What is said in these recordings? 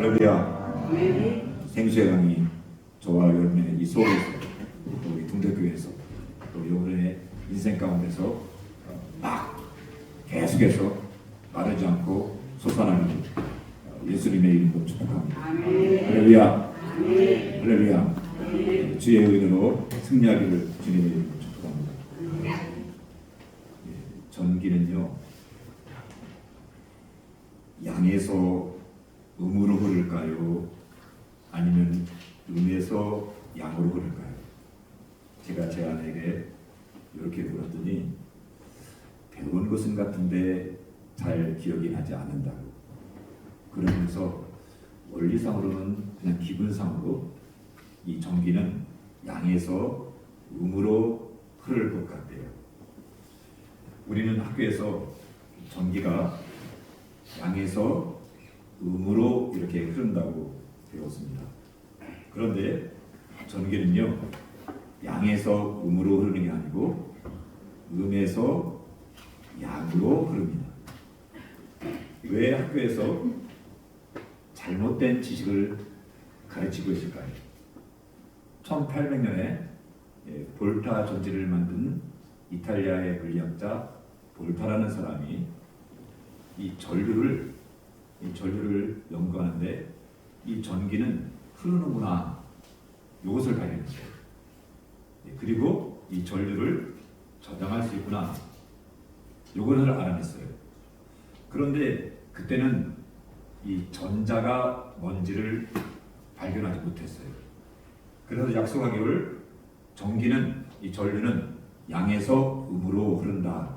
할렐루야. 생수의 강이 저와 여러분의 이 속에서 또 우리 동대교회에서 또 여러분의 인생 가운데서 막 계속해서 마르지 않고 솟아나는 예수님의 이름으로 축복합니다. 할렐루야. 할렐루야. 주의 의로 승리하기를 주님의 이름으로 축복합니다. 전기는요, 양에서 음으로 흐를까요? 아니면 음에서 양으로 흐를까요? 제가 제 아내에게 이렇게 물었더니 배운 것은 같은데 잘 기억이 나지 않는다고. 그러면서 원리상으로는 그냥 기분상으로 이 전기는 양에서 음으로 흐를 것 같대요. 우리는 학교에서 전기가 양에서 음으로 이렇게 흐른다고 배웠습니다. 그런데 전기는요, 양에서 음으로 흐르는 게 아니고 음에서 양으로 흐릅니다. 왜 학교에서 잘못된 지식을 가르치고 있을까요? 1800년에 볼타 전지를 만든 이탈리아의 물리학자 볼타라는 사람이 이 전류를 연구하는데 이 전기는 흐르는구나, 이것을 발견했어요. 그리고 이 전류를 저장할 수 있구나, 이것을 알아냈어요. 그런데 그때는 이 전자가 뭔지를 발견하지 못했어요. 그래서 약속하기를 전기는, 이 전류는 양에서 음으로 흐른다.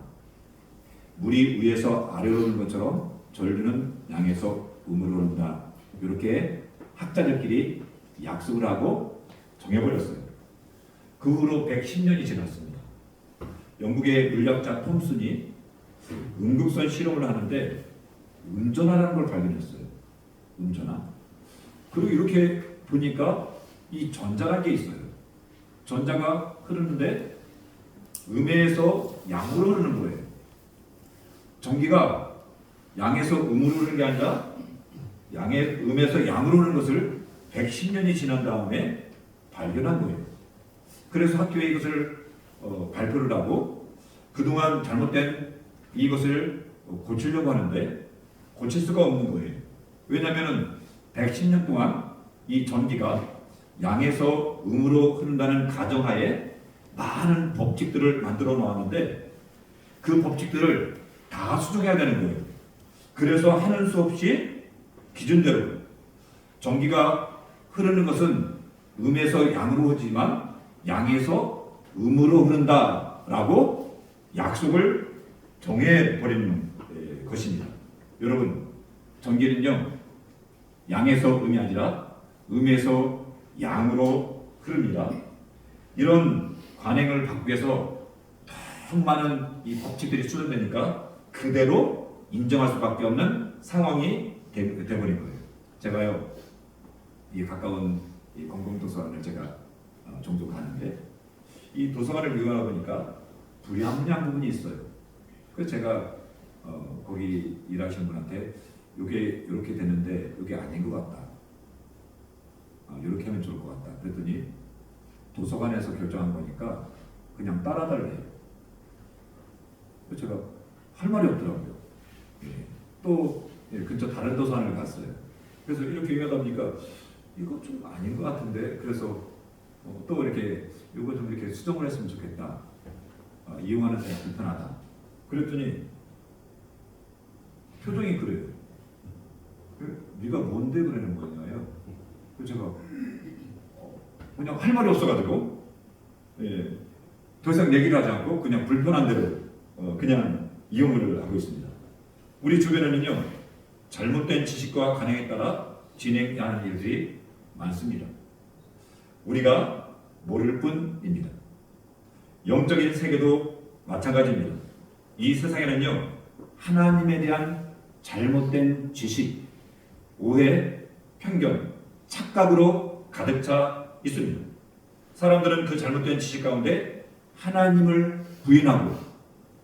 물이 위에서 아래로 흐르는 것처럼 전류는 양에서 음으로 흐른다. 이렇게 학자들끼리 약속을 하고 정해버렸어요. 그 후로 110년이 지났습니다. 영국의 물리학자 톰슨이 음극선 실험을 하는데 음전하라는 걸 발견했어요. 음전하. 그리고 이렇게 보니까 이 전자라는 게 있어요. 전자가 흐르는데 음에서 양으로 흐르는 거예요. 전기가 양에서 음으로 흐르는 게 아니라 음에서 양으로 흐르는 것을 110년이 지난 다음에 발견한 거예요. 그래서 학교에 이것을 발표를 하고 그동안 잘못된 이것을 고치려고 하는데 고칠 수가 없는 거예요. 왜냐하면 110년 동안 이 전기가 양에서 음으로 흐른다는 가정하에 많은 법칙들을 만들어 놓았는데 그 법칙들을 다 수정해야 되는 거예요. 그래서 하는 수 없이 기준대로 전기가 흐르는 것은 음에서 양으로 흐르지만 양에서 음으로 흐른다라고 약속을 정해버리는 것입니다. 여러분, 전기는요, 양에서 음이 아니라 음에서 양으로 흐릅니다. 이런 관행을 바꾸기 위해서 너무 많은 이 법칙들이 수정되니까 그대로 인정할 수밖에 없는 상황이 되어버린 거예요. 제가요, 이 가까운 이 공공도서관을 제가 종종 가는데 이 도서관을 이용하다 보니까 불합리한 부분이 있어요. 그래서 제가 거기 일하시는 분한테 이게 이렇게 되는데 이게 아닌 것 같다. 이렇게 하면 좋을 것 같다. 그랬더니 도서관에서 결정한 거니까 그냥 따라달래요. 제가 할 말이 없더라고요. 또 근처 다른 도서관을 갔어요. 그래서 이렇게 얘기하다 보니까 이거 좀 아닌 것 같은데, 그래서 또 이렇게 이거 좀 이렇게 수정을 했으면 좋겠다. 이용하는 사람이 불편하다. 그랬더니 표정이 그래요. 네가 뭔데 그러는 거냐요. 그래서 제가 그냥 할 말이 없어가지고 더 이상 얘기를 하지 않고 그냥 불편한 대로 그냥 이용을 하고 있습니다. 우리 주변에는요, 잘못된 지식과 관행에 따라 진행하는 일들이 많습니다. 우리가 모를 뿐입니다. 영적인 세계도 마찬가지입니다. 이 세상에는요, 하나님에 대한 잘못된 지식, 오해, 편견, 착각으로 가득 차 있습니다. 사람들은 그 잘못된 지식 가운데 하나님을 부인하고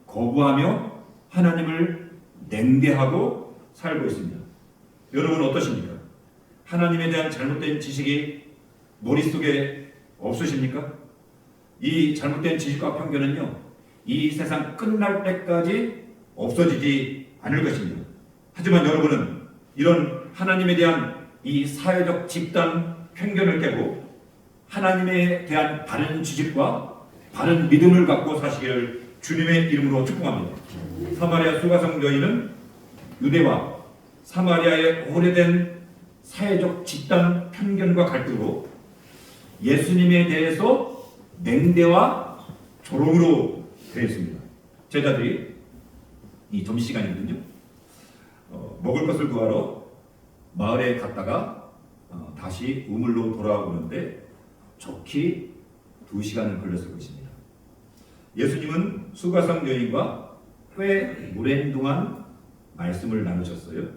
거부하며 하나님을 냉대하고 살고 있습니다. 여러분 어떠십니까? 하나님에 대한 잘못된 지식이 머릿속에 없으십니까? 이 잘못된 지식과 편견은요, 이 세상 끝날 때까지 없어지지 않을 것입니다. 하지만 여러분은 이런 하나님에 대한 이 사회적 집단 편견을 깨고 하나님에 대한 바른 지식과 바른 믿음을 갖고 사시기를 주님의 이름으로 축복합니다. 사마리아 수가성 여인은 유대와 사마리아의 오래된 사회적 집단 편견과 갈등으로 예수님에 대해서 냉대와 조롱으로 되었습니다. 제자들이 이 점심시간이거든요. 먹을 것을 구하러 마을에 갔다가 다시 우물로 돌아오는데 좋게 2시간을 걸렸을 것입니다. 예수님은 수가성 여인과 꽤 오랜 동안 말씀을 나누셨어요.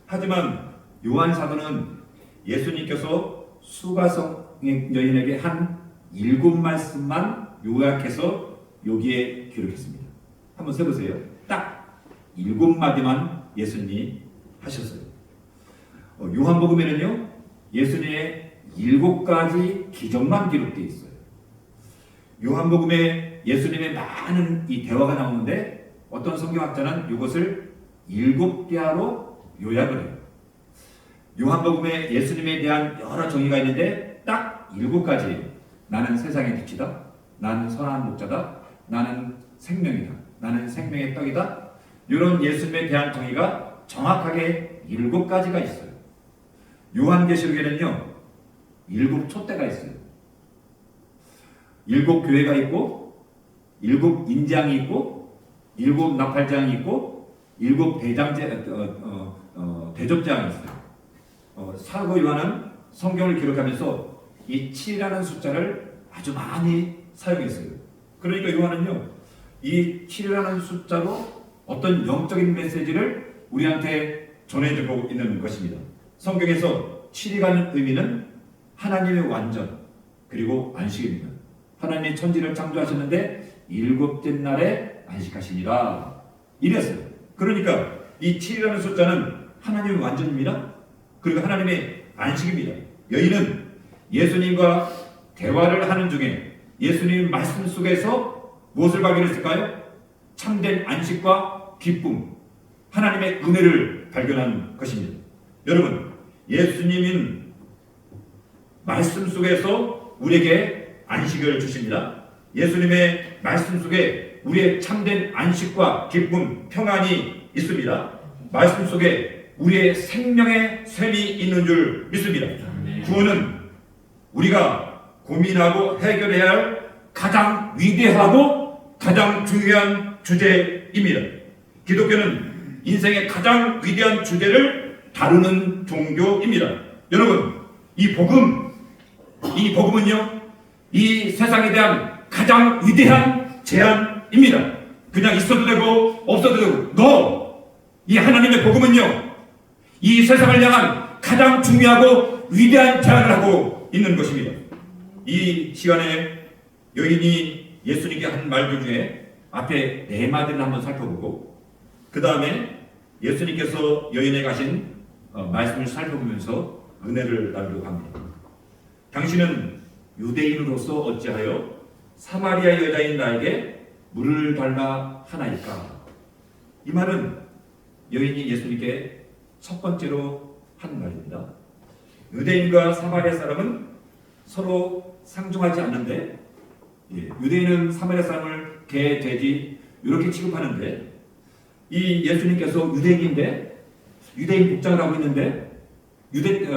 하지만 요한 사도는 예수님께서 수가성 여인에게 한 7말씀만 요약해서 여기에 기록했습니다. 한번 세보세요. 딱 7마디만 예수님이 하셨어요. 요한복음에는요, 예수님의 7가지 기적만 기록되어 있어요. 요한복음에 예수님의 많은 이 대화가 나오는데 어떤 성경학자는 이것을 7대화로 요약을 해요. 요한복음에 예수님에 대한 여러 정의가 있는데 딱 7가지. 나는 세상의 빛이다. 나는 선한 목자다. 나는 생명이다. 나는 생명의 떡이다. 이런 예수님에 대한 정의가 정확하게 7가지가 있어요. 요한계시록에는요, 7촛대가 있어요. 7교회가 있고, 7인장이 있고, 7나팔장이 있고, 7대접장이 있어요. 사도 요한은 성경을 기록하면서 이 7이라는 숫자를 아주 많이 사용했어요. 그러니까 요한은요, 이 7이라는 숫자로 어떤 영적인 메시지를 우리한테 전해주고 있는 것입니다. 성경에서 7이 가는 의미는 하나님의 완전, 그리고 안식입니다. 하나님이 천지를 창조하셨는데 7째 날에 안식하시니라 이랬어요. 그러니까 이 7이라는 숫자는 하나님의 완전입니다. 그리고 하나님의 안식입니다. 여인은 예수님과 대화를 하는 중에 예수님 말씀 속에서 무엇을 발견했을까요? 참된 안식과 기쁨, 하나님의 은혜를 발견한 것입니다. 여러분, 예수님은 말씀 속에서 우리에게 안식을 주십니다. 예수님의 말씀 속에 우리의 참된 안식과 기쁨, 평안이 있습니다. 말씀 속에 우리의 생명의 샘이 있는 줄 믿습니다. 구원은 우리가 고민하고 해결해야 할 가장 위대하고 가장 중요한 주제입니다. 기독교는 인생의 가장 위대한 주제를 다루는 종교입니다. 여러분, 이 복음은요, 이 세상에 대한 가장 위대한 제안입니다. 그냥 있어도 되고 없어도 되고, 이 하나님의 복음은요, 이 세상을 향한 가장 중요하고 위대한 제안을 하고 있는 것입니다. 이 시간에 여인이 예수님께 한 말들 중에 앞에 4마디를 한번 살펴보고, 그 다음에 예수님께서 여인에게 하신 말씀을 살펴보면서 은혜를 나누려고 합니다. 당신은 유대인으로서 어찌하여 사마리아 여자인 나에게 물을 달라 하나이까? 이 말은 여인이 예수님께 첫 번째로 한 말입니다. 유대인과 사마리아 사람은 서로 상종하지 않는데, 유대인은 사마리아 사람을 개, 돼지 이렇게 취급하는데, 이 예수님께서 유대인인데 유대인 복장을 하고 있는데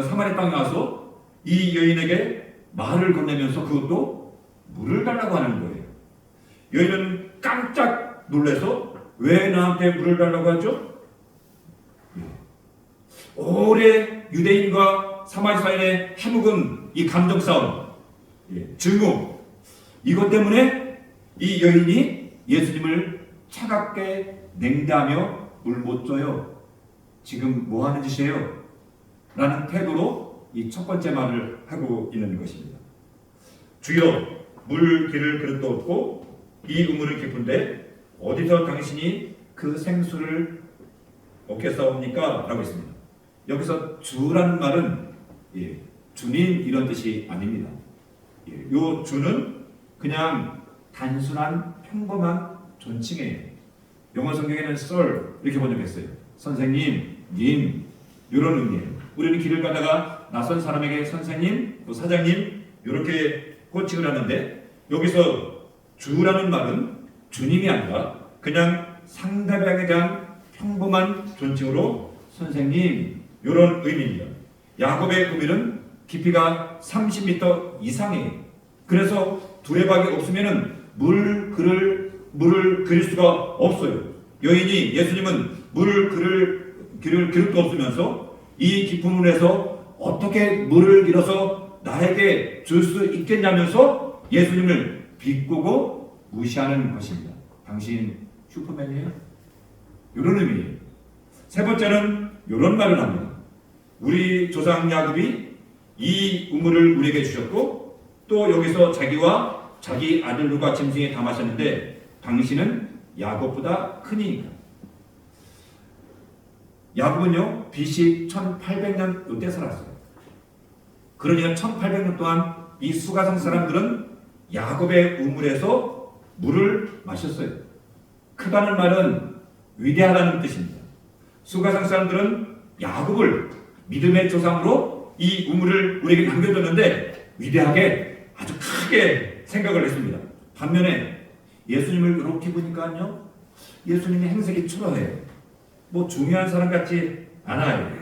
사마리아 땅에 와서 이 여인에게 말을 건네면서 그것도 물을 달라고 하는 거예요. 여인은 깜짝 놀라서 왜 나한테 물을 달라고 하죠? 오래 유대인과 사마리아 사이의 해묵은 이 감정 싸움, 증오, 이것 때문에 이 여인이 예수님을 차갑게 냉담하며 물 못 줘요. 지금 뭐 하는 짓이에요? 라는 태도로 이 첫 번째 말을 하고 있는 것입니다. 주여, 물 기를 그릇도 없고 이 우물은 깊은데 어디서 당신이 그 생수를 얻겠사옵니까? 라고 했습니다. 여기서 주라는 말은 예, 주님 이런 뜻이 아닙니다. 예, 요 주는 그냥 단순한 평범한 존칭이에요. 영어 성경에는 sir 이렇게 번역했어요. 선생님, 님 이런 의미예요. 우리는 길을 가다가 낯선 사람에게 선생님, 또 사장님 이렇게 호칭을 하는데 여기서 주라는 말은 주님이 아니라 그냥 상대방에 대한 평범한 존칭으로 선생님 이런 의미입니다. 야곱의 의미는 깊이가 30m 이상이에요. 그래서 두레박이 없으면은 물을 그릴 수가 없어요. 여인이 예수님은 물을 그릴 기름도 없으면서 이 깊은 물에서 어떻게 물을 길어서 나에게 줄 수 있겠냐면서 예수님을 비꼬고 무시하는 것입니다. 당신 슈퍼맨이에요? 이런 의미예요. 세 번째는 이런 말을 합니다. 우리 조상 야곱이 이 우물을 우리에게 주셨고 또 여기서 자기와 자기 아들들과 짐승에 담으셨는데 당신은 야곱보다 크니까. 야곱은요 BC 1800년 이때 살았어요. 그러니까 1800년 동안 이 수가성 사람들은 야곱의 우물에서 물을 마셨어요. 크다는 말은 위대하다는 뜻입니다. 수가성 사람들은 야곱을 믿음의 조상으로 이 우물을 우리에게 남겨줬는데 위대하게 아주 크게 생각을 했습니다. 반면에 예수님을 이렇게 보니까요 예수님의 행색이 초라해요. 뭐 중요한 사람 같지 않아요.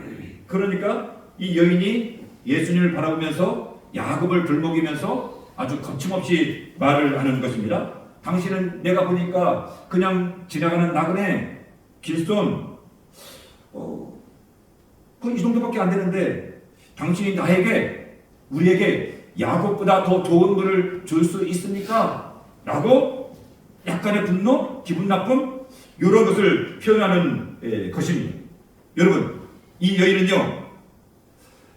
그러니까 이 여인이 예수님을 바라보면서 야곱을 들먹이면서 아주 거침없이 말을 하는 것입니다. 당신은 내가 보니까 그냥 지나가는 나그네 길손 이 정도밖에 안 되는데 당신이 우리에게 야곱보다 더 좋은 물을 줄 수 있습니까? 라고 약간의 분노, 기분 나쁨 이런 것을 표현하는 것입니다. 여러분 이 여인은요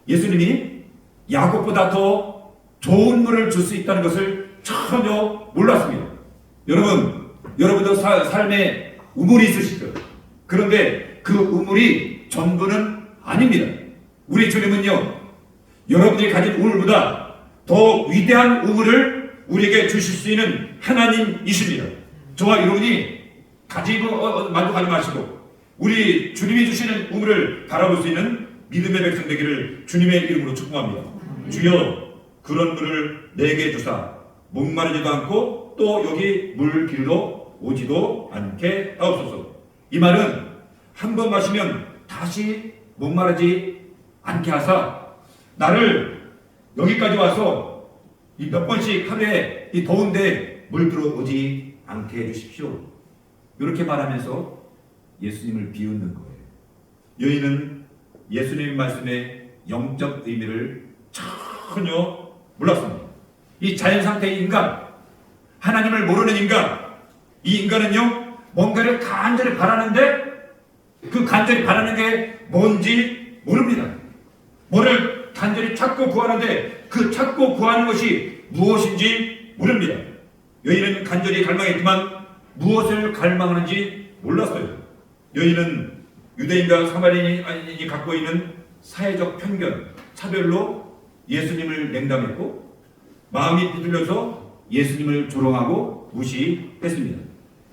예수님이 야곱보다 더 좋은 물을 줄 수 있다는 것을 전혀 몰랐습니다. 여러분도 삶에 우물이 있으시죠? 그런데 그 우물이 전부는 아닙니다. 우리 주님은요 여러분들이 가진 우물보다 더 위대한 우물을 우리에게 주실 수 있는 하나님이십니다. 저와 여러분이 가지고 만족하지 마시고 우리 주님이 주시는 우물을 바라볼 수 있는 믿음의 백성 되기를 주님의 이름으로 축복합니다. 주여 그런 물을 내게 주사 목마르지도 않고 또 여기 물 길로 오지도 않게 하옵소서. 이 말은 한 번 마시면 다시 목마르지 않게 하사 나를 여기까지 와서 이 몇 번씩 하루에 이 더운데 물 들어오지 않게 해주십시오. 이렇게 말하면서 예수님을 비웃는 거예요. 여인은 예수님의 말씀의 영적 의미를 전혀 몰랐습니다. 이 자연상태의 인간, 하나님을 모르는 인간, 이 인간은요 뭔가를 간절히 바라는데 그 간절히 바라는 게 뭔지 모릅니다. 뭐를 간절히 찾고 구하는데 그 찾고 구하는 것이 무엇인지 모릅니다. 여인은 간절히 갈망했지만 무엇을 갈망하는지 몰랐어요. 여인은 유대인과 사마리아인이 갖고 있는 사회적 편견, 차별로 예수님을 냉담했고 마음이 비틀려서 예수님을 조롱하고 무시했습니다.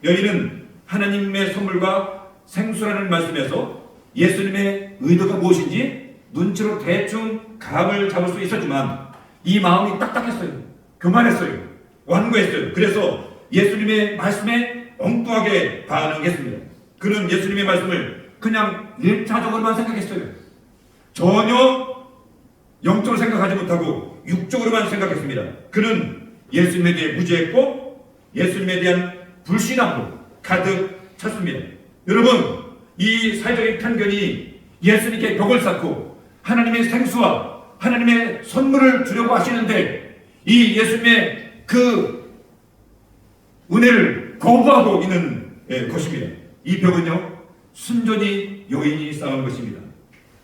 여인은 하나님의 선물과 생수라는 말씀에서 예수님의 의도가 무엇인지 눈치로 대충 감을 잡을 수 있었지만 이 마음이 딱딱했어요. 교만했어요. 완고했어요. 그래서 예수님의 말씀에 엉뚱하게 반응했습니다. 그는 예수님의 말씀을 그냥 1차적으로만 생각했어요. 전혀 영적으로 생각하지 못하고 육적으로만 생각했습니다. 그는 예수님에 대해 무지했고 예수님에 대한 불신함으로 가득 찼습니다. 여러분, 이 사회적인 편견이 예수님께 벽을 쌓고 하나님의 생수와 하나님의 선물을 주려고 하시는데 이 예수님의 그 은혜를 거부하고 있는 것입니다. 이 벽은요 순전히 여인이 쌓은 것입니다.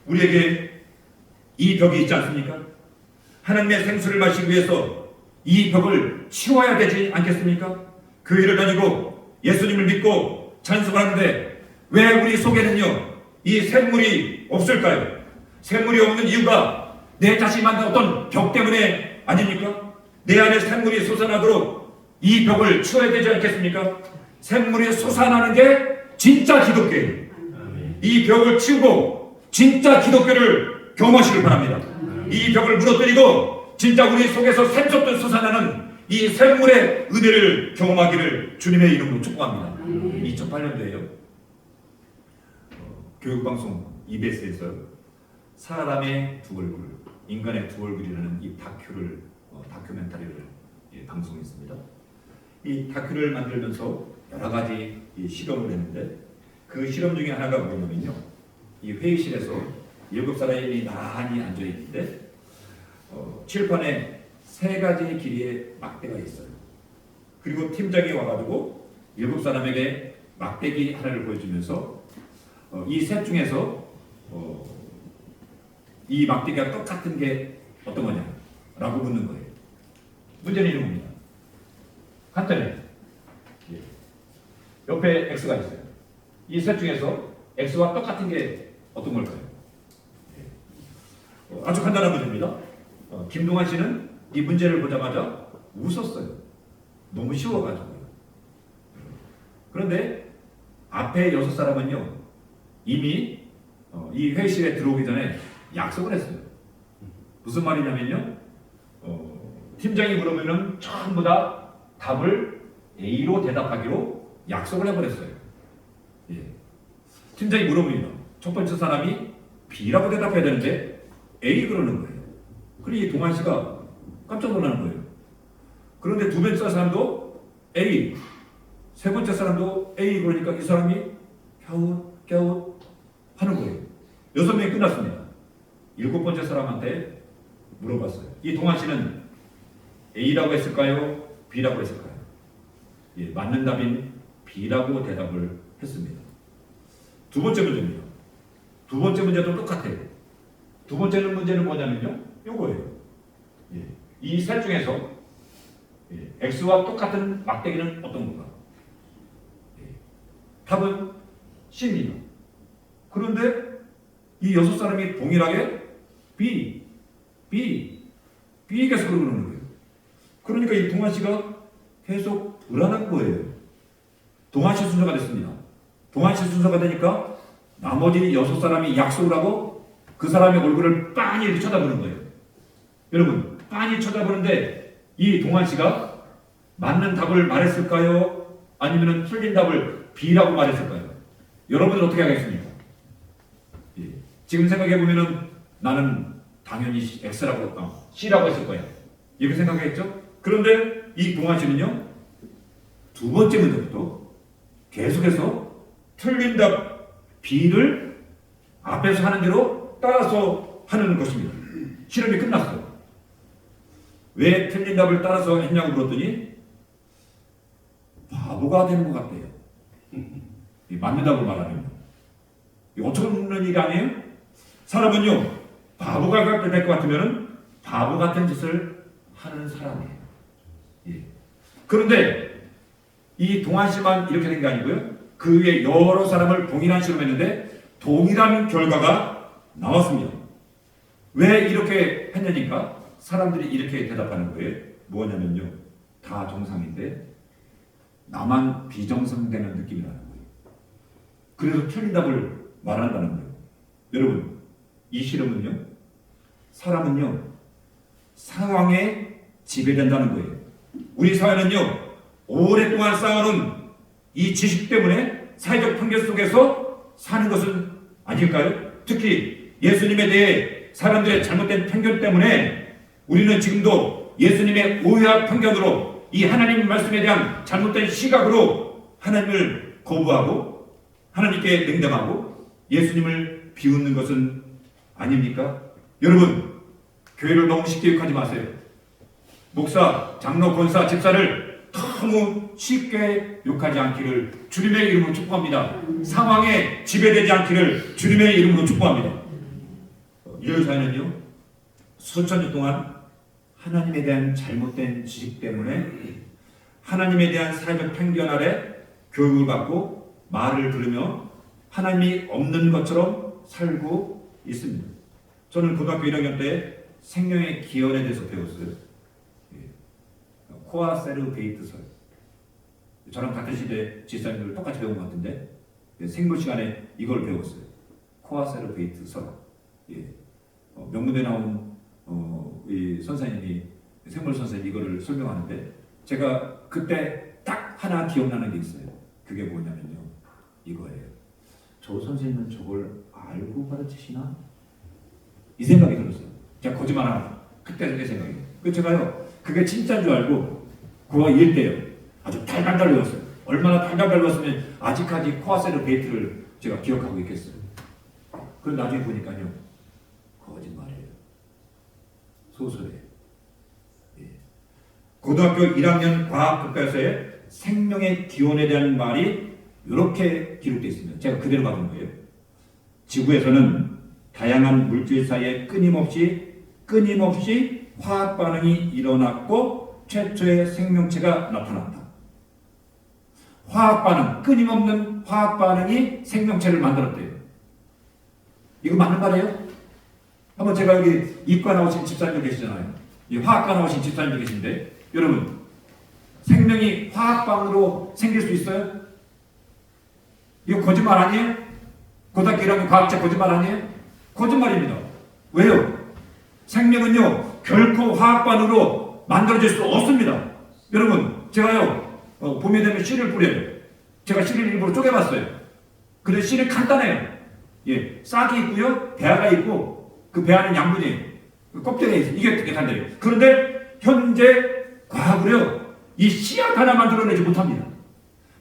우리에게 이 벽이 있지 않습니까? 하나님의 생수를 마시기 위해서 이 벽을 치워야 되지 않겠습니까? 교회를 다니고 예수님을 믿고 찬송하는데 왜 우리 속에는요 이 샘물이 없을까요? 샘물이 없는 이유가 내 자신이 만든 어떤 벽 때문에 아닙니까? 내 안에 샘물이 솟아나도록 이 벽을 치워야 되지 않겠습니까? 샘물이 솟아나는 게 진짜 기독교예요. 이 벽을 치우고 진짜 기독교를 경험하시길 바랍니다. 이 벽을 무너뜨리고 진짜 우리 속에서 샘솟듯 솟아나는 이 샘물의 은혜를 경험하기를 주님의 이름으로 축복합니다. 2008년도에요. 교육방송 EBS에서 사람의 두 얼굴, 인간의 두 얼굴이라는 이 다큐멘터리를 방송했습니다. 이 다큐를 만들면서 여러 가지 실험을 했는데 그 실험 중에 하나가 뭐냐면요. 이 회의실에서 7사람이 나란히 앉아 있는데 칠판에 3가지 길이의 막대가 있어요. 그리고 팀장이 와가지고 7사람에게 막대기 하나를 보여주면서 이 셋 중에서 이 막대기가 똑같은 게 어떤 거냐 라고 묻는 거예요. 문제는 이런 겁니다. 간단해요. 옆에 X가 있어요. 이 셋 중에서 X와 똑같은 게 어떤 걸까요? 아주 간단한 문제입니다. 김동환 씨는 이 문제를 보자마자 웃었어요. 너무 쉬워가지고요. 그런데 앞에 6사람은요 이미 이 회의실에 들어오기 전에 약속을 했어요. 무슨 말이냐면요, 팀장이 물으면은 전부 다 답을 A로 대답하기로 약속을 해버렸어요. 예. 팀장이 물어봅니다. 첫 번째 사람이 B라고 대답해야 되는데 A 그러는 거예요. 그러니 동환 씨가 깜짝 놀라는 거예요. 그런데 두 번째 사람도 A, 세 번째 사람도 A 그러니까 이 사람이 갸웃 하는 거예요. 6명이 끝났습니다. 7번째 사람한테 물어봤어요. 이 동환 씨는 A라고 했을까요? B라고 했을까요? 예, 맞는 답인 B라고 대답을 했습니다. 두 번째 문제입니다. 두 번째 문제도 똑같아요. 두 번째 문제는 뭐냐면요, 요거예요. 예, 이 셋 중에서 X와 똑같은 막대기는 어떤 건가? 답은 C입니다. 그런데 이 6사람이 동일하게 B 계속 그러는 거예요. 그러니까 이 동환 씨가 계속 불안한 거예요. 동환 씨 순서가 됐습니다. 동환 씨 순서가 되니까 나머지 6사람이 약속을 하고 그 사람의 얼굴을 빤히 이렇게 쳐다보는 거예요. 여러분, 빤히 쳐다보는데 이 동환 씨가 맞는 답을 말했을까요? 아니면 틀린 답을 B라고 말했을까요? 여러분은 어떻게 하겠습니까? 예. 지금 생각해보면 나는 당연히 X라고, C라고 했을 거야. 이렇게 생각했죠? 그런데 이 동환 씨는요, 두 번째 문제부터 계속해서 틀린 답 B를 앞에서 하는 대로 따라서 하는 것입니다. 실험이 끝났어요. 왜 틀린 답을 따라서 했냐고 물었더니 바보가 되는 것 같대요. 맞는 답을 말하면. 어처구니없는 일이 아니에요? 사람은요, 바보가 될 것 같으면 바보 같은 짓을 하는 사람이에요. 예. 그런데 이 동환 씨만 이렇게 된 게 아니고요. 그 위에 여러 사람을 동일한 실험했는데 동일한 결과가 나왔습니다. 왜 이렇게 했냐니까 사람들이 이렇게 대답하는 거예요. 뭐냐면요, 다 정상인데 나만 비정상되는 느낌이라는 거예요. 그래서 틀린 답을 말한다는 거예요. 여러분, 이 실험은요, 사람은요 상황에 지배된다는 거예요. 우리 사회는요 오랫동안 쌓아놓은 이 지식 때문에 사회적 편견 속에서 사는 것은 아닐까요? 특히 예수님에 대해 사람들의 잘못된 편견 때문에 우리는 지금도 예수님의 오해와 편견으로 이 하나님 말씀에 대한 잘못된 시각으로 하나님을 거부하고 하나님께 냉담하고 예수님을 비웃는 것은 아닙니까? 여러분, 교회를 너무 쉽게 욕하지 마세요. 목사, 장로, 권사, 집사를 너무 쉽게 욕하지 않기를 주님의 이름으로 축복합니다. 상황에 지배되지 않기를 주님의 이름으로 축복합니다. 이 여사는요, 수천 년 동안 하나님에 대한 잘못된 지식 때문에 하나님에 대한 사회적 편견 아래 교육을 받고 말을 들으며 하나님이 없는 것처럼 살고 있습니다. 저는 고등학교 1학년 때 생명의 기원에 대해서 배웠어요. 코아세르베이트설. 저랑 같은 시대 지사님들 똑같이 배운 것 같은데 생물 시간에 이걸 배웠어요. 코아세르베이트설. 명문대 나온 이 선생님이 생물 선생님 이거를 설명하는데 제가 그때 딱 하나 기억나는 게 있어요. 그게 뭐냐면요, 이거예요. 저 선생님은 저걸 알고 가르치시나? 이 생각이 들었어요. 제가 거짓말하나? 그때 그 생각이. 그 제가요, 그게 진짜인 줄 알고 그거 일대요. 아주 달달달 외웠어요. 얼마나 달달달 외웠으면 아직까지 코아세르베이트를 제가 기억하고 있겠어요. 그런데 나중에 보니까요, 거짓말이에요. 소설이에요. 고등학교 1학년 과학교과서에 생명의 기원에 대한 말이 이렇게 기록되어 있습니다. 제가 그대로 받은 거예요. 지구에서는 다양한 물질 사이에 끊임없이 화학 반응이 일어났고 최초의 생명체가 나타났다. 화학 반응, 끊임없는 화학 반응이 생명체를 만들었대요. 이거 맞는 말이에요? 한번 제가 여기 이과 나오신 집사님들 계시잖아요. 이 화학과 나오신 집사님들 계신데 여러분, 생명이 화학 반응으로 생길 수 있어요? 이거 거짓말 아니에요? 고등학교 1학년 과학자 거짓말 아니에요? 거짓말입니다. 왜요? 생명은요 결코 화학 반응으로 만들어질 수 없습니다. 여러분, 제가요 봄이 되면 씨를 뿌려요. 제가 씨를 일부러 쪼개봤어요. 근데 씨는 간단해요. 싹이 있고요, 배아가 있고 그 배아는 양분이에요. 그 껍데기에 있어요. 이게 되게 간단해요. 그런데 현재 과학으로요 이 씨앗 하나 만들어내지 못합니다.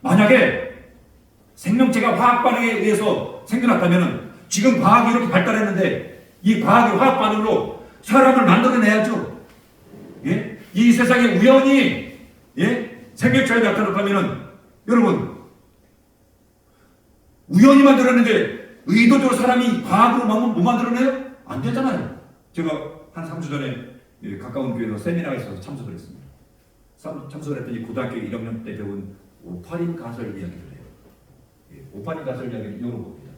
만약에 생명체가 화학 반응에 의해서 생겨났다면 지금 과학이 이렇게 발달했는데 이 과학의 화학 반응으로 사람을 만들어내야죠. 이 세상에 우연히 생명체가 나타났다면 여러분, 우연히 만들었는데 의도적으로 사람이 과학으로 못 만들어내요? 안 되잖아요. 제가 한 3주 전에 가까운 교회에서 세미나가 있어서 참석을 했습니다. 참석을 했더니 고등학교 1학년 때 배운 오파린 가설 이야기를 해요. 오파린 가설 이야기는 이런 겁니다.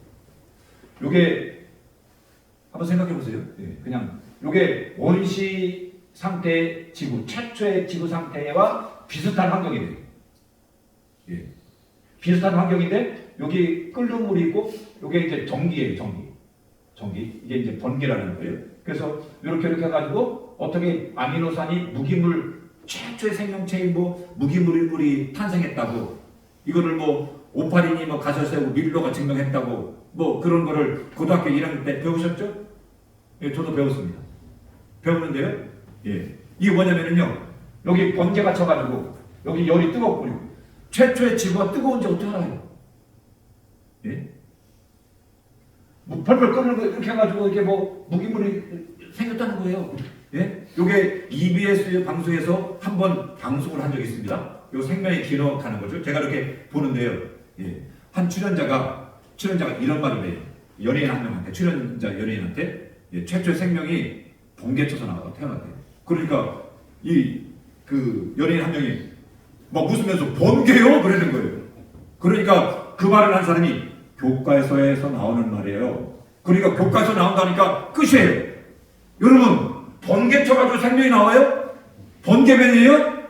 요게 한번 생각해 보세요. 그냥 요게 원시 상태 지구, 최초의 지구 상태와 비슷한 환경이에요. 비슷한 환경인데 여기 끓는 물이 있고 요게 이제 전기예요. 전기. 이게 이제 번개라는 거예요. 그래서 이렇게 해가지고 어떻게 아미노산이 무기물, 최초의 생명체인 무기물이 탄생했다고, 이거를 오파린이 가설세우고 밀로가 증명했다고 그런 거를 고등학교 1학년 때 배우셨죠? 저도 배웠습니다. 배웠는데요. 이게 뭐냐면요, 여기 번개가 쳐가지고 여기 열이 뜨겁고 최초의 지구가 뜨거운지 어떻게 알아요? 펄펄 끓는 거 이렇게 해가지고 이렇게 무기물이 생겼다는 거예요. 요게 EBS 방송에서 한번 방송을 한 적이 있습니다. 요 생명의 기록하는 거죠. 제가 이렇게 보는데요. 한 출연자가 이런 말을 해요. 연예인 한 명한테, 출연자 연예인한테 최초의 생명이 번개 쳐서 태어났대요. 그러니까 그 연예인 한 명이 막 웃으면서 번개요? 그러는 거예요. 그러니까 그 말을 한 사람이 교과서에서 나오는 말이에요. 그러니까 교과서 나온다니까 끝이에요. 여러분, 번개 쳐가지고 생명이 나와요? 번개변이에요?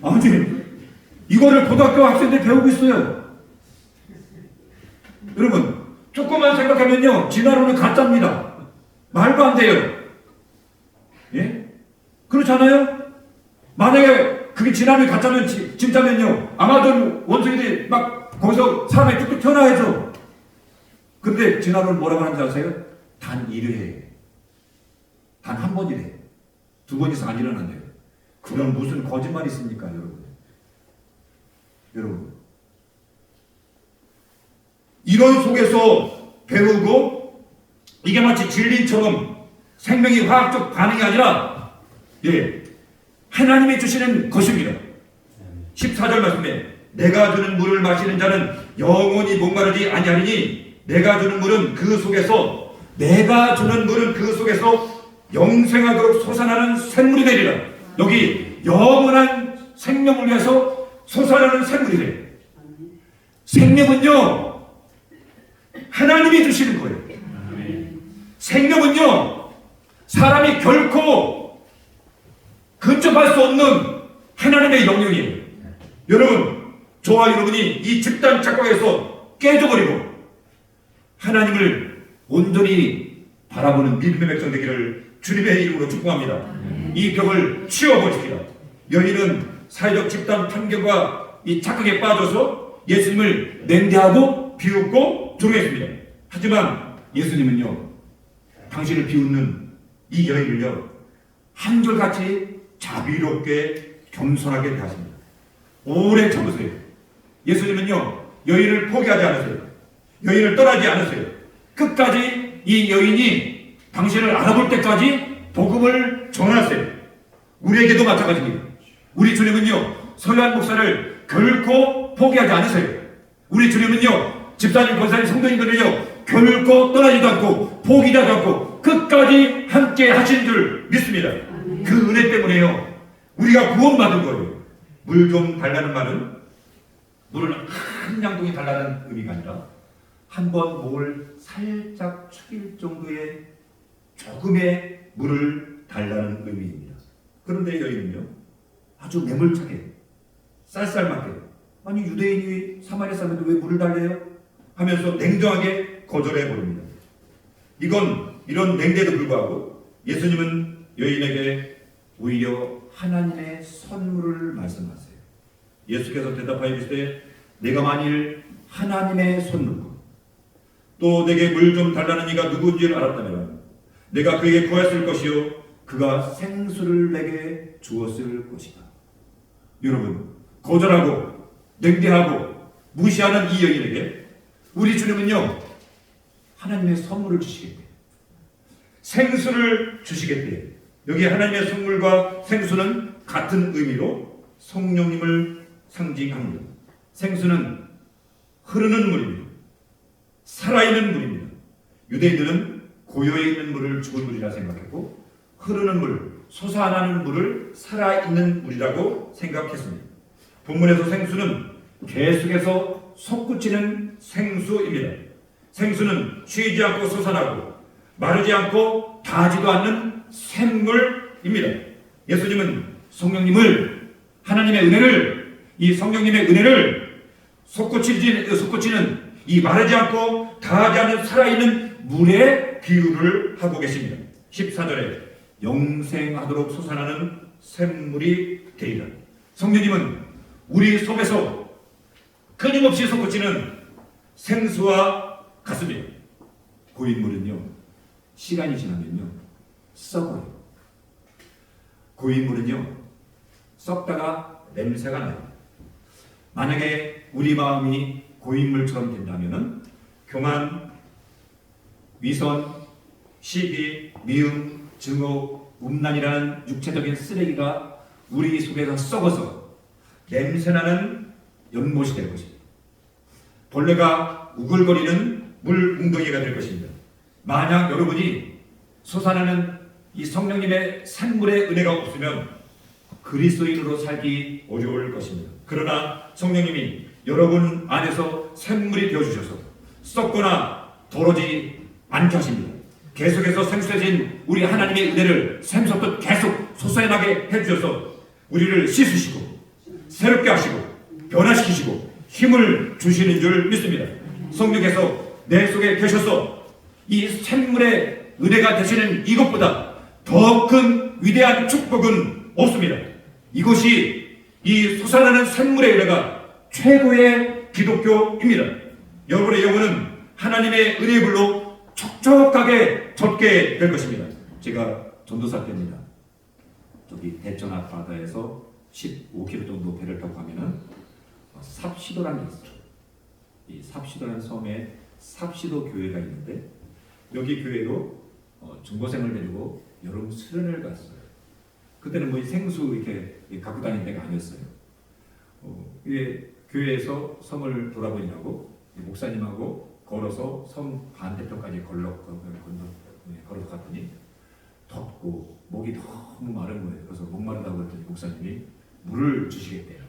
아무튼 이거를 고등학교 학생들이 배우고 있어요. 여러분, 조금만 생각하면요 진화론은 가짜입니다. 말도 안 돼요. 그렇잖아요? 만약에 그게 진화론이 가짜면 진짜면요 아마존 원숭이들이 막 거기서 사람이 뚝뚝 튀어나와야죠. 근데 진화론은 뭐라고 하는지 아세요? 단 1회, 단 한 번이래. 2번 이상 안 일어난대요. 그런 무슨 거짓말이 있습니까, 여러분? 이런 속에서 배우고 이게 마치 진리처럼 생명이 화학적 반응이 아니라 하나님이 주시는 것입니다. 14절 말씀에 내가 주는 물을 마시는 자는 영원히 목마르지 아니하리니 내가 주는 물은 그 속에서 영생하도록 솟아나는 샘물이 되리라. 여기 영원한 생명을 위해서 솟아나는 샘물이래. 생명은요 하나님이 주시는 거예요. 생명은요 사람이 결코 근접할 수 없는 하나님의 영역이에요. 여러분, 저와 여러분이 이 집단 착각에서 깨져버리고 하나님을 온전히 바라보는 믿음의 백성 되기를 주님의 이름으로 축복합니다. 이 벽을 치워버리십시다. 여인은 사회적 집단 편견과 이 착각에 빠져서 예수님을 냉대하고 비웃고 조롱했습니다. 하지만 예수님은요, 당신을 비웃는 이 여인을요, 한결같이 자비롭게 겸손하게 대하십니다. 오래 참으세요. 예수님은요, 여인을 포기하지 않으세요. 여인을 떠나지 않으세요. 끝까지 이 여인이 당신을 알아볼 때까지 복음을 전하세요. 우리에게도 마찬가지입니다. 우리 주님은요, 서요한 목사를 결코 포기하지 않으세요. 우리 주님은요, 집사님, 권사님, 성도님들을요, 결코 떠나지도 않고 포기하지 않고 끝까지 함께 하신 줄 믿습니다. 그 은혜 때문에요, 우리가 구원받은 거예요. 물 좀 달라는 말은 물을 한 양동이 달라는 의미가 아니라 한번 목을 살짝 축일 정도의 조금의 물을 달라는 의미입니다. 그런데 여인은요, 아주 매몰차게 쌀쌀맞게, 아니 유대인이 사마리아 사람인데 왜 물을 달래요? 하면서 냉정하게 거절해 버립니다. 이런 냉대에도 불구하고 예수님은 여인에게 오히려 하나님의 선물을 말씀하세요. 예수께서 대답하여 이르시되 내가 만일 하나님의 선물과 또 내게 물 좀 달라는 이가 누구인지를 알았다면 내가 그에게 구했을 것이요 그가 생수를 내게 주었을 것이다. 여러분, 거절하고 냉대하고 무시하는 이 여인에게 우리 주님은요, 하나님의 선물을 주시겠대요. 생수를 주시겠대요. 여기 하나님의 선물과 생수는 같은 의미로 성령님을 상징합니다. 생수는 흐르는 물입니다. 살아있는 물입니다. 유대인들은 고요에 있는 물을 죽은 물이라 생각했고 흐르는 물, 솟아나는 물을 살아있는 물이라고 생각했습니다. 본문에서 생수는 계속해서 솟구치는 생수입니다. 생수는 쉬지 않고 솟아나고 마르지 않고 다하지도 않는 샘물입니다. 예수님은 성령님을, 하나님의 은혜를, 이 성령님의 은혜를 솟구치는 이 마르지 않고 다하지 않는 살아있는 물에 비유를 하고 계십니다. 14절에 영생하도록 솟아나는 샘물이 되리라. 성령님은 우리 속에서 끊임없이 솟구치는 생수와 같습니다. 고인물은요, 시간이 지나면요 썩어요. 고인물은요 썩다가 냄새가 나요. 만약에 우리 마음이 고인물처럼 된다면 교만, 위선, 시기, 미움, 증오, 음란이라는 육체적인 쓰레기가 우리 속에서 썩어서 냄새나는 연못이 될 것입니다. 벌레가 우글거리는 물 웅덩이가 될 것입니다. 만약 여러분이 솟아나는 이 성령님의 산물의 은혜가 없으면 그리스도인으로 살기 어려울 것입니다. 그러나 성령님이 여러분 안에서 샘물이 되어주셔서 썩거나 더러지 않게 하십니다. 계속해서 생수해진 우리 하나님의 은혜를 샘솟듯 계속 솟아나게 해주셔서 우리를 씻으시고 새롭게 하시고 변화시키시고 힘을 주시는 줄 믿습니다. 성령께서 내 속에 계셔서 이 샘물의 은혜가 되시는 이것보다 더 큰 위대한 축복은 없습니다. 이것이 이 솟아나는 샘물의 은혜가 최고의 기독교입니다. 여러분의 영혼은 하나님의 은혜의 불로 촉촉하게 젖게 될 것입니다. 제가 전도사 때입니다. 저기 대천 앞바다에서 15km 정도 배를 타고 가면은 삽시도라는 게 있어요. 이 삽시도라는 섬에 삽시도 교회가 있는데 여기 교회로 중고생을 데리고 여름 수련을 갔어요. 그때는 뭐 생수 이렇게 갖고 다니는 데가 아니었어요. 이게 교회에서 섬을 돌아보느라고 목사님하고 걸어서 섬 반대편까지 걸어서 갔더니 덥고 목이 너무 마른 거예요. 그래서 목마르다고 했더니 목사님이 물을 주시겠대요.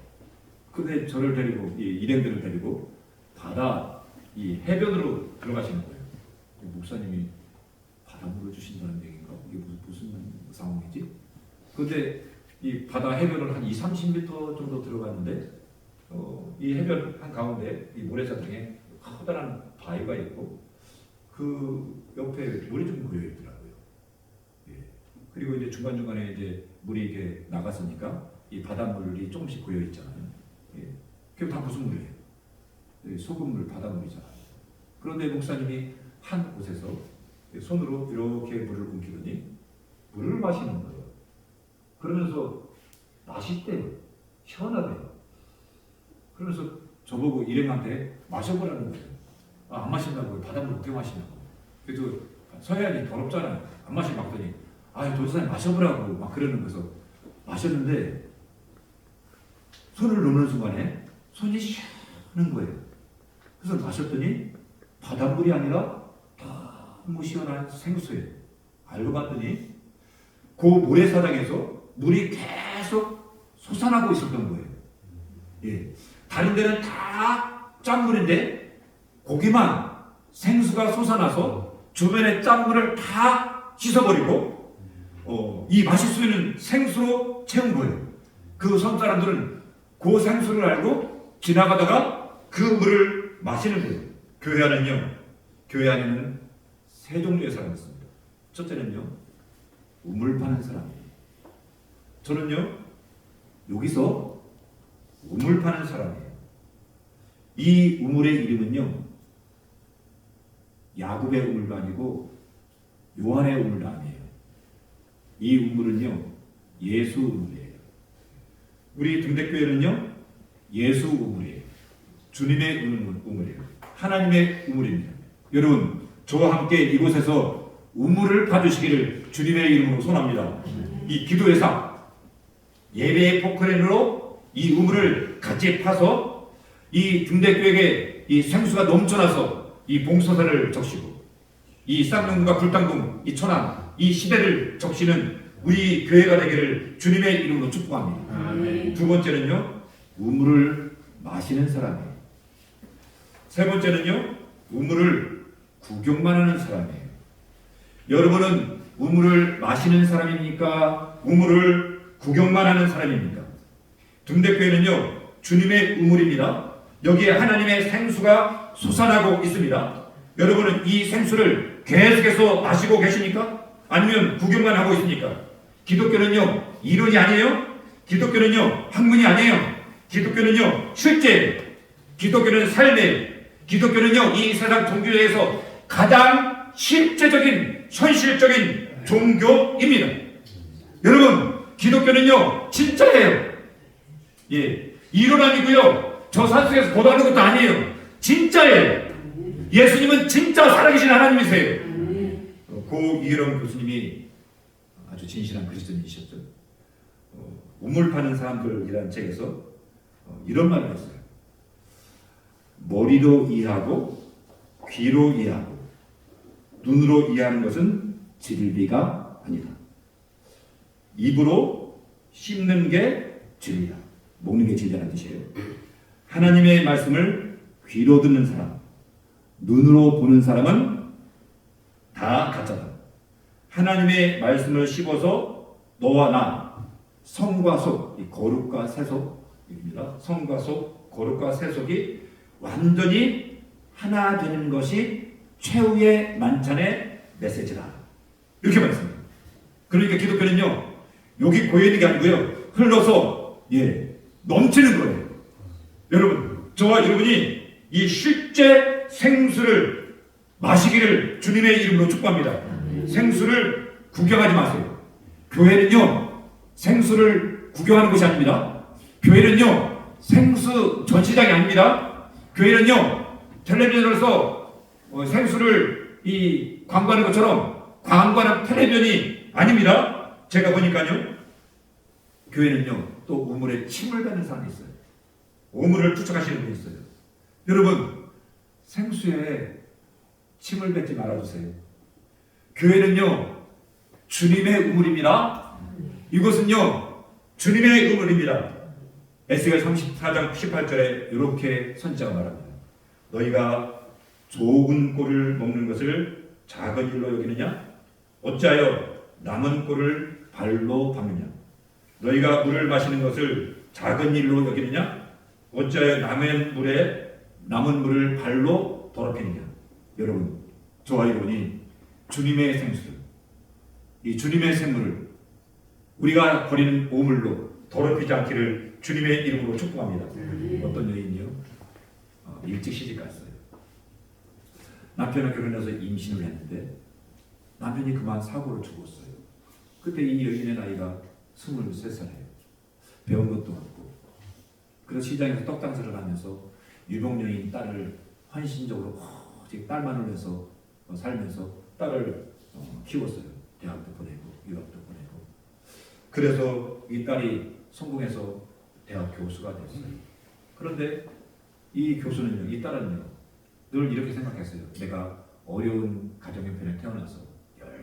근데 저를 데리고 이 일행들을 데리고 바다 이 해변으로 들어가시는 거예요. 목사님이 바닷물을 주신다는 얘기인가? 이게 무슨 상황이지. 근데 이 바다 해변을 한 30m 정도 들어갔는데 이 해변 한 가운데 이 모래사장에 커다란 바위가 있고 그 옆에 물이 좀 고여 있더라고요. 예. 그리고 이제 중간중간에 이제 물이 이렇게 나갔으니까 이 바닷물이 조금씩 고여 있잖아요. 예. 그게 다 무슨 물이에요? 예, 소금물, 바닷물이잖아요. 그런데 목사님이 한 곳에서 손으로 이렇게 물을 굶기더니 물을 마시는 거예요. 그러면서 맛있대요. 시원하대요. 그러면서 저보고 일행한테 마셔보라는 거예요. 안 마신다고 바닷물 어떻게 마시냐고. 그래서 서해안이 더럽잖아요. 안 마시고 막더니 도지사님 마셔보라고 막 그러는 거여서 마셨는데 손을 놓는 순간에 손이 시원한 거예요. 그래서 마셨더니 바닷물이 아니라 너무 시원한 생수예요. 알고 봤더니 그 모래사장에서 물이 계속 솟아나고 있었던 거예요. 예. 다른 데는 다 짠물인데 거기만 생수가 솟아나서 주변의 짠물을 다 씻어버리고 이 마실 수 있는 생수로 채운 거예요. 그 섬 사람들은 그 생수를 알고 지나가다가 그 물을 마시는 거예요. 교회 안에는 세 종류의 사람이 있습니다. 첫째는요, 우물 파는 사람이에요. 저는요, 여기서 우물 파는 사람이에요. 이 우물의 이름은요, 야곱의 우물도 아니고 요한의 우물도 아니에요. 이 우물은요, 예수 우물이에요. 우리 등대교회는요, 예수 우물이에요. 주님의 우물이에요. 하나님의 우물입니다. 여러분, 저와 함께 이곳에서 우물을 파주시기를 주님의 이름으로 소원합니다. 이 기도회사 예배의 포크레인으로 이 우물을 같이 파서 이 등대교회에 이 생수가 넘쳐나서 이 봉서사를 적시고 이 쌍둥과 굴땅둥, 이 천안, 이 시대를 적시는 우리 교회가 되기를 주님의 이름으로 축복합니다. 아멘. 두 번째는요, 우물을 마시는 사람이에요. 세 번째는요, 우물을 구경만 하는 사람이에요. 여러분은 우물을 마시는 사람입니까? 우물을 구경만 하는 사람입니까? 등대교회는요, 주님의 우물입니다. 여기에 하나님의 생수가 솟아나고 있습니다. 여러분은 이 생수를 계속해서 마시고 계십니까? 아니면 구경만 하고 있습니까? 기독교는요, 이론이 아니에요. 기독교는요, 학문이 아니에요. 기독교는요, 실제, 기독교는 삶에, 기독교는요, 이 세상 종교에서 가장 실제적인, 현실적인 종교입니다. 여러분, 기독교는요, 진짜예요. 예, 이론 아니고요, 저 산속에서 보도하는 것도 아니에요. 진짜예요. 예수님은 진짜 살아계신 하나님이세요. 고 이런 교수님이 아주 진실한 그리스도인이셨죠. 우물 파는 사람들이라는 책에서 이런 말을 했어요. 머리로 이해하고 귀로 이해하고 눈으로 이해하는 것은 진리가 아니다. 입으로 씹는 게 진리다. 먹는 게 진리라는 뜻이에요. 하나님의 말씀을 귀로 듣는 사람, 눈으로 보는 사람은 다 가짜다. 하나님의 말씀을 씹어서 너와 나, 성과 속, 이 거룩과 세속입니다. 성과 속, 거룩과 세속이 완전히 하나 되는 것이 최후의 만찬의 메시지다. 이렇게 말했습니다. 그러니까 기독교는요, 여기 고여 있는 게 아니고요, 흘러서 넘치는 거예요. 여러분, 저와 여러분이 이 실제 생수를 마시기를 주님의 이름으로 축복합니다. 생수를 구경하지 마세요. 교회는요, 생수를 구경하는 것이 아닙니다. 교회는요, 생수 전시장이 아닙니다. 교회는요, 텔레비전에서 생수를 이 광고하는 것처럼 광고하는 텔레비전이 아닙니다. 제가 보니까요, 교회는요, 또 우물에 침을 뱉는 사람이 있어요. 우물을 추측하시는 분이 있어요. 여러분, 생수에 침을 뱉지 말아주세요. 교회는요, 주님의 우물입니다. 이것은요, 주님의 우물입니다. 에스겔 34장 18절에 이렇게 선지자가 말합니다. 너희가 좋은 꼴을 먹는 것을 작은 일로 여기느냐? 어찌하여 남은 꼴을 발로 밟느냐? 너희가 물을 마시는 것을 작은 일로 여기느냐? 어찌하여 남의 물에 남은 물을 발로 더럽히느냐? 여러분, 저와 여러분이 주님의 생수를, 이 주님의 샘물을 우리가 버리는 오물로 더럽히지 않기를 주님의 이름으로 축복합니다. 어떤 여인이요? 일찍 시집 갔어요. 남편은 결혼해서 임신을 했는데 남편이 그만 사고로 죽었어요. 그때 이 여인의 나이가 23살이에요. 배운 것도 없고. 그래서 시장에서 떡장사를 하면서 유복여인 딸을 헌신적으로 오직 딸만을 위해서 살면서 딸을 키웠어요. 대학도 보내고 유학도 보내고. 그래서 이 딸이 성공해서 대학 교수가 됐어요. 그런데 이 교수는요, 이 딸은요, 늘 이렇게 생각했어요. 내가 어려운 가정 형편에 태어나서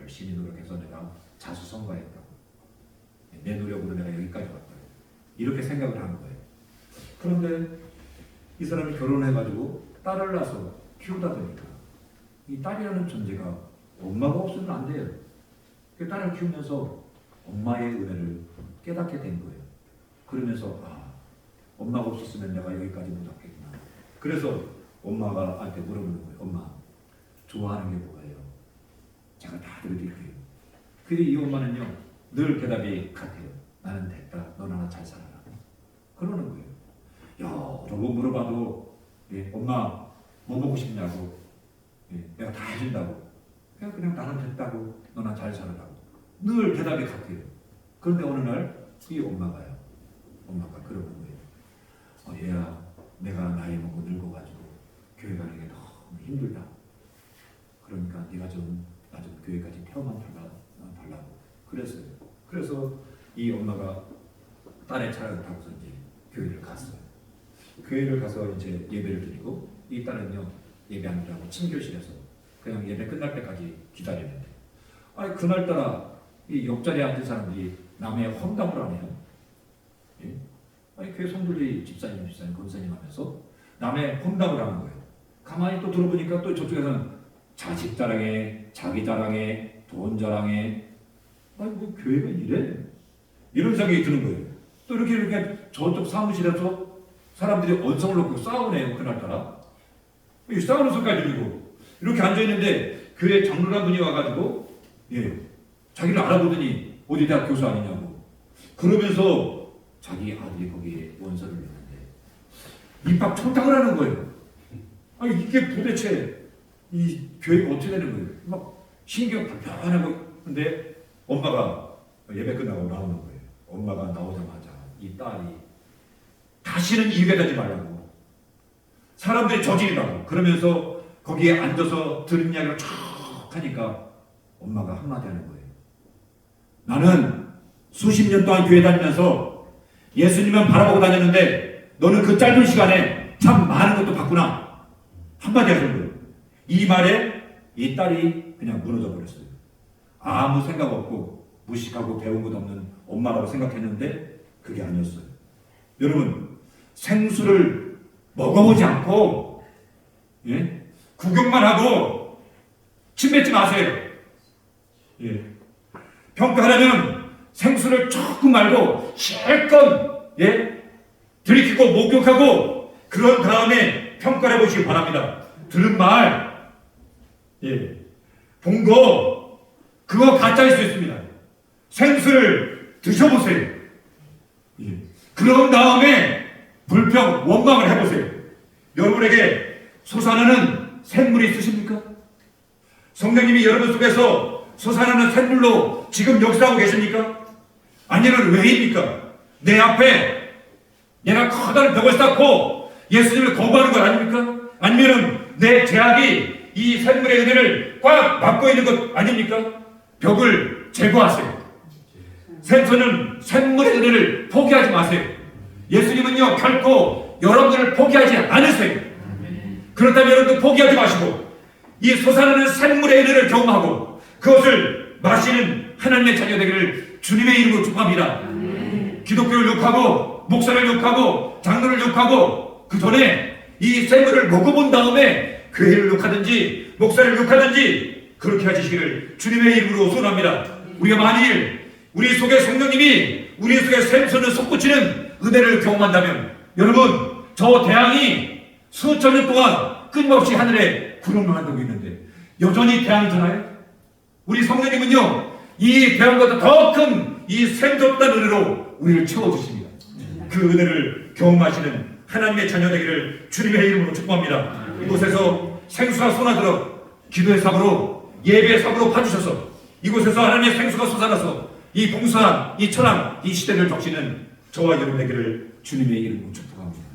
열심히 노력해서 내가 자수성가했다고. 내 노력으로 내가 여기까지 왔다. 이렇게 생각을 하는 거예요. 그런데 이 사람이 결혼해가지고 딸을 낳아서 키우다 보니까 이 딸이라는 존재가 엄마가 없으면 안 돼요. 그 딸을 키우면서 엄마의 은혜를 깨닫게 된 거예요. 그러면서 엄마가 없었으면 내가 여기까지 못 왔겠구나. 그래서 엄마가 나한테 물어보는 거예요. 엄마, 좋아하는 게 뭐예요? 제가 다 들어드릴게요. 근데 이 엄마는요, 늘 대답이 같아요. 나는 됐다. 넌 하나 잘 살아라. 그러는 거예요. 여러 번 물어봐도 엄마 뭐 먹고 싶냐고 내가 다 해준다고. 그냥 나는 됐다고. 너나 잘 살아라고. 늘 대답이 같아요. 그런데 어느 날 이 엄마가 그러는 거예요. 얘야, 내가 나이 먹고 늙어가지고 교회 가는 게 너무 힘들다. 그러니까 네가 나 좀 교회까지 태워만 달라고 그랬어요. 그래서 이 엄마가 딸의 차를 타고서 이제 교회를 갔어요. 교회를 가서 이제 예배를 드리고 이 딸은요, 예배하느라고 침교실에서 그냥 예배 끝날 때까지 기다리는데, 그날따라 이 옆자리에 앉은 사람들이 남의 험담을 하네요. 예? 교회 성도들이 집사님, 권사님 하면서 남의 험담을 하는 거예요. 가만히 또 들어보니까 또 저쪽에서는 자식 자랑해, 자기 자랑해, 돈 자랑해. 뭐 교회가 이래? 이런 생각이 드는 거예요. 또 이렇게 저쪽 사무실에서 사람들이 언성을 놓고 싸우네요. 그날따라. 싸우는 소리까지 들리고 이렇게 앉아있는데 교회 장로란 분이 와가지고 자기를 알아보더니 어디 대학 교수 아니냐고 그러면서 자기 아들이 거기에 원서를 냈는데 입학 청탁을 하는 거예요. 이게 도대체 이 교회가 어떻게 되는 거예요? 막 신경 불편하고. 근데 엄마가 예배 끝나고 나오는 거예요. 엄마가 나오자마자 이 딸이 다시는 이 예배 다니지 말라고, 사람들이 저질이라고 그러면서 거기에 앉아서 들은 이야기를 쭉 하니까 엄마가 한마디 하는 거예요. 나는 수십 년 동안 교회 다니면서 예수님만 바라보고 다녔는데 너는 그 짧은 시간에 참 많은 것도 봤구나. 한마디 하는 거예요. 이 말에 이 딸이 그냥 무너져 버렸어요. 아무 생각 없고 무식하고 배운 것 없는 엄마라고 생각했는데 그게 아니었어요. 여러분, 생수를 먹어보지 않고 구경만 하고 침 뱉지 마세요. 평가하려면 생수를 조금 말고 실컷 들이키고 목격하고 그런 다음에 평가를 해보시기 바랍니다. 들은 말, 본 거, 그거 가짜일 수 있습니다. 생수를 드셔보세요. 그런 다음에 불평, 원망을 해보세요. 여러분에게 솟아나는 샘물이 있으십니까? 성령님이 여러분 속에서 솟아나는 샘물로 지금 역사하고 계십니까? 아니면 왜입니까? 내 앞에 내가 커다란 벽을 쌓고 예수님을 거부하는 것 아닙니까? 아니면 내 죄악이 이 샘물의 은혜를 꽉 막고 있는 것 아닙니까? 벽을 제거하세요. 저는 샘물의 은혜를 포기하지 마세요. 예수님은요, 결코 여러분들을 포기하지 않으세요. 그렇다면 여러분들 포기하지 마시고 이 솟아나는 샘물의 은혜를 경험하고 그것을 마시는 하나님의 자녀 되기를 주님의 이름으로 축복합니다. 기독교를 욕하고 목사를 욕하고 장로를 욕하고 그 전에 이 샘물을 먹어본 다음에 교회를 욕하든지 목사를 욕하든지 그렇게 하시기를 주님의 이름으로 소원합니다. 우리가 만일 우리 속에 성령님이 우리 속에 샘솟는 솟구치는 은혜를 경험한다면 여러분 저 태양이 수천 년 동안 끊임없이 하늘에 구름을 만들고 있는데 여전히 태양이 드나요? 우리 성령님은요 이 태양보다 더 큰 이 샘솟던 은혜로 우리를 채워주십니다. 그 은혜를 경험하시는 하나님의 자녀 되기를 주님의 이름으로 축복합니다. 이곳에서 생수가 쏟아들어 기도의 삽으로 예배의 삽으로 파주셔서 이곳에서 하나님의 생수가 솟아나서 이 봉사한 이 천황 이 시대를 적시는 저와 여러분 되기를 주님의 이름으로 축복합니다.